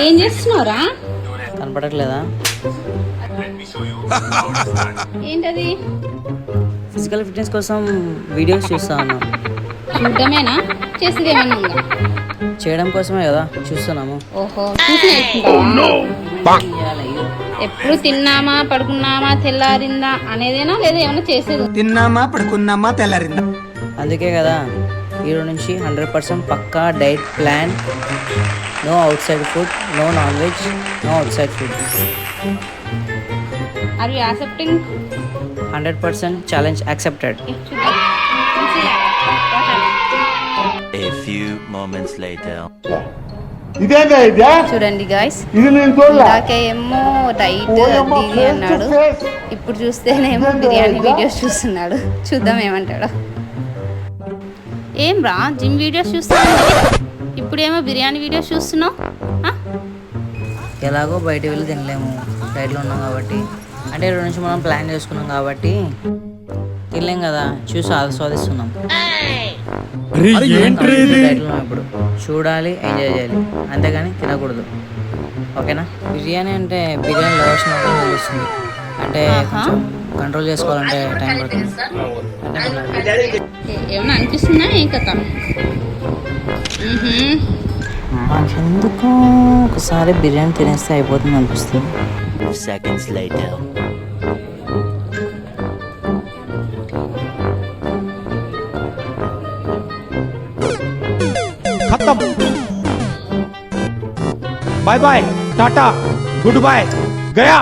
ఏం చేస్తున్నావురా? కనపడట్లేదా? ఏంటది? ఫిజికల్ ఫిట్నెస్ కోసం వీడియోస్ చూస్తా ఉన్నాం. చూడమేనా? చేసేది ఏమన్నా ఉందా? చేయడం కోసమే కదా చూస్తున్నాము. ఓహో, చూసి నేర్చుకుంటావా? ఎప్పుడు తిన్నామా పడుకున్నామా తెల్లారిందా అనేదేనా లేదా ఏమన్నా చేసేది? తిన్నామా పడుకున్నామా తెల్లారిందా. అందుకే కదా ఈరోజు నుంచి 100% పక్కా diet plan. No outside food, no non veg, no outside food. Are you accepting? 100% challenge accepted. A few moments later. చూడండి గాయ్స్, ఇందాకేమో డైట్ దీది అన్నాడు, ఇప్పుడు చూస్తేనేమో బిర్యానీ వీడియోస్ చూస్తున్నాడు. చూద్దాం ఏమంటాడో. ఏం రా జిమ్ వీడియోస్ చూస్తున్నావు, ఇప్పుడేమో బిర్యానీ వీడియోస్ చూస్తున్నావు? ఎలాగో బయట వెళ్ళి తినలేము, డైట్లో ఉన్నాం కాబట్టి. అంటే ఈరోజు నుంచి మనం ప్లాన్ చేసుకున్నాం కాబట్టి తినలేం కదా, చూసి ఆస్వాదిస్తున్నాం. డైట్లో ఇప్పుడు చూడాలి, ఎంజాయ్ చేయాలి, అంతేగాని తినకూడదు. ఓకేనా? బిర్యానీ అంటే బిర్యానీ లవర్స్ మాత్రం తెలుస్తుంది. అంటే కొంచెం కంట్రోల్ చేసుకోవాలంటే టైం పడుతుంది. ఏమన్నా అనిపిస్తుందా ఏం కథ? మాకెందుకు ఒకసారి బిర్యానీ తినేస్తే అయిపోతుంది అనిపిస్తుంది. Seconds later. खत्म. Bye bye, tata, good bye, गया.